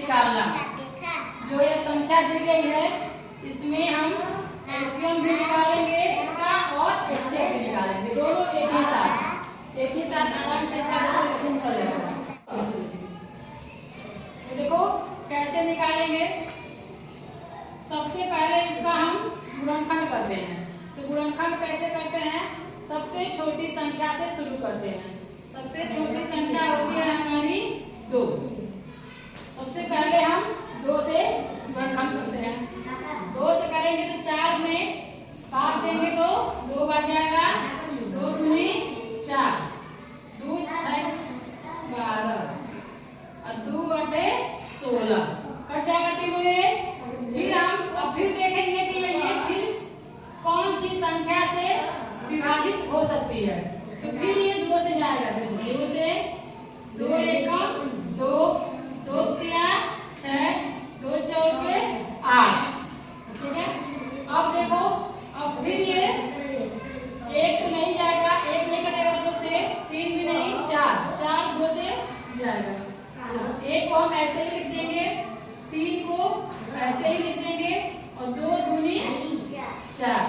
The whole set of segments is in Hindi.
निकालना। जो ये संख्या दी गई है इसमें हम एलसीएम भी निकालेंगे इसका और एचसीएफ भी निकालेंगे, दोनों एक ही साथ आराम से इसका कैलकुलेशन कर लेंगे। देखो कैसे निकालेंगे। सबसे पहले इसका हम गुणनखंड करते हैं। तो गुणनखंड कैसे करते हैं, सबसे छोटी संख्या से शुरू करते हैं। सबसे छोटी संख्या होती है हमारी 2। सबसे पहले हम 2 से गुणनखंड करते हैं। 2 से करेंगे तो 4 में काट देंगे तो 2 बढ़ जाएगा, 2 दूनी 4, 2 6 12 और 2 बटे 16 कट जाएगा 3 में। फिर हम फिर देखेंगे कि ये फिर कौन सी संख्या से विभाजित हो सकती है। तो फिर ये 2 से जाएगा, देखो 2 से 2 एकम 2, 2 तिया 6, 2 चौके 8, ठीक है। अब देखो अब फिर ये 1 तो नहीं जाएगा, 1 नहीं कटेगा 2 से, 3 भी नहीं 4, 4 2 से जाएगा। 1 को हम ऐसे ही लिख देंगे, 3 को ऐसे ही लिख देंगे और 2 दूनी 4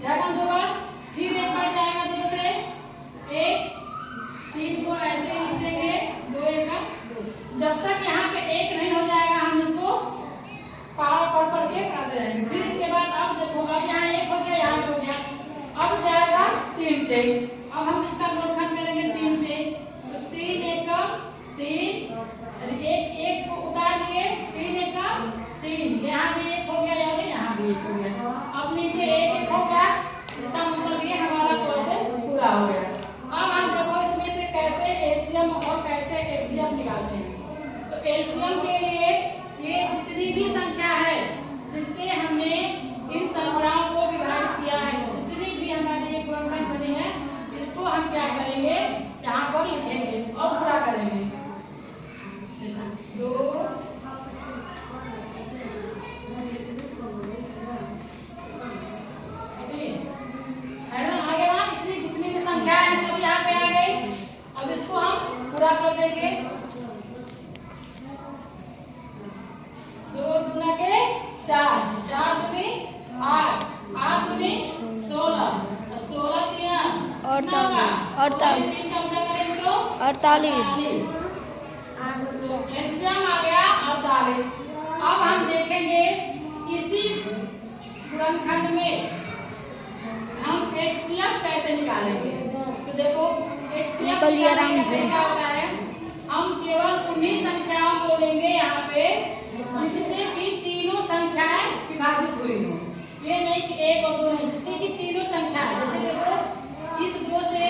जाएगा 2 बार। फिर एक बार जाएगा 2 से 1, 3 को ऐसे ही लिख देंगे, 2 1 2। जब तक यहाँ पे 1 नहीं हो जाएगा हम इसको पढ़ के पढ़ाते रहेंगे। फिर इसके बाद अब देखो अब यहाँ 1 हो गया, यहाँ 1 हो गया, अब जाएगा 3 से। अब हम इसका गुणनखंड करेंगे 3 से, तो 3 एकम 3, 1 को उतार दिए, 3 एकम 3, यहाँ भी 1 हो गया, यहाँ भी 1 हो गया। अब नीचे 1 1 हो गया, इसका मतलब ये हमारा प्रोसेस पूरा हो गया। अब हम देखो इसमें से कैसे एलसीएम और कैसे एचसीएफ निकालते हैं। तो एलसीएम के लिए ये जितनी भी संख्या है जिससे हमने इन संख्याओं को विभाजित किया है, जितनी भी हमारी ये गुणनखंड बनी है, इसको हम क्या करेंगे यहाँ पर लिखेंगे और पूरा करेंगे। 2 है ना, आगे वहाँ इतनी जितनी भी संख्या है सब यहाँ पे आ गई। अब इसको हम पूरा कर देंगे। 2 दूना के 4, 4 दूनी 8, 8 दूनी 16, 16 तिया 48 एलसीएम आ गया 48। अब हम देखेंगे इसी गुणनखंड में हम एचसीएफ कैसे निकालेंगे। तो देखो एचसीएफ निकालने से क्या होता है, हम केवल उन्हीं संख्याओं को लेंगे यहाँ पे जिससे कि तीनों संख्याएं विभाजित हुई हो। ये नहीं कि 1 और 2 नहीं, जिससे कि तीनों संख्याएं, जैसे देखो इस 2 से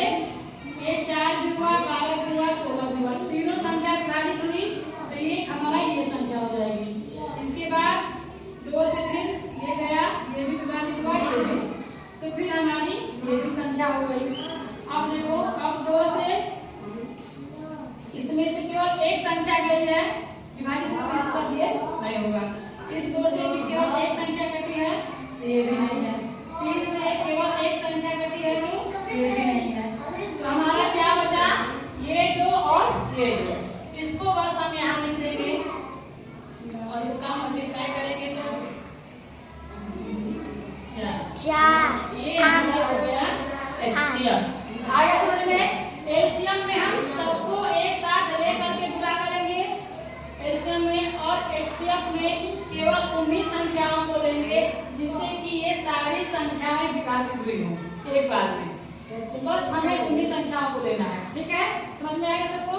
ये 4 भी हुआ, 12 भी हुआ, 16 भी हुआ, तीनों संख्या विभाजित हुई तो ये हमारा ये संख्या हो जाएगी। इसके बाद 2 से फिर ये गया, ये भी विभाजित हुआ, ये भी, तो फिर हमारी ये भी संख्या हो गई। अब देखो अब 2 से इसमें से केवल एक संख्या गई है विभाजित होकर, इसका ये नहीं होगा। इस 2 से भी केवल एक संख्या कटी है, ये भी नहीं है। 3 से केवल एक संख्या कटी है, तो ये भी नहीं है। तो हमारा क्या बचा, ये 2 और ये 2। इसको बस हम यहाँ लिख देंगे और इसका मल्टीप्लाई करेंगे तो 4। ये हमारा हो गया एचसीएफ। आगे समझ में, एलसीएम में हम सबको एक साथ लेकर के गुणा करेंगे एलसीएम में, और एचसीएफ में केवल उन्हीं संख्याओं को लेंगे जिससे कि ये सारी संख्याएं विभाजित हुई हों एक बार में। तो बस हमें उन्हीं संख्याओं को लेना है, ठीक है। समझ में आएगा सबको।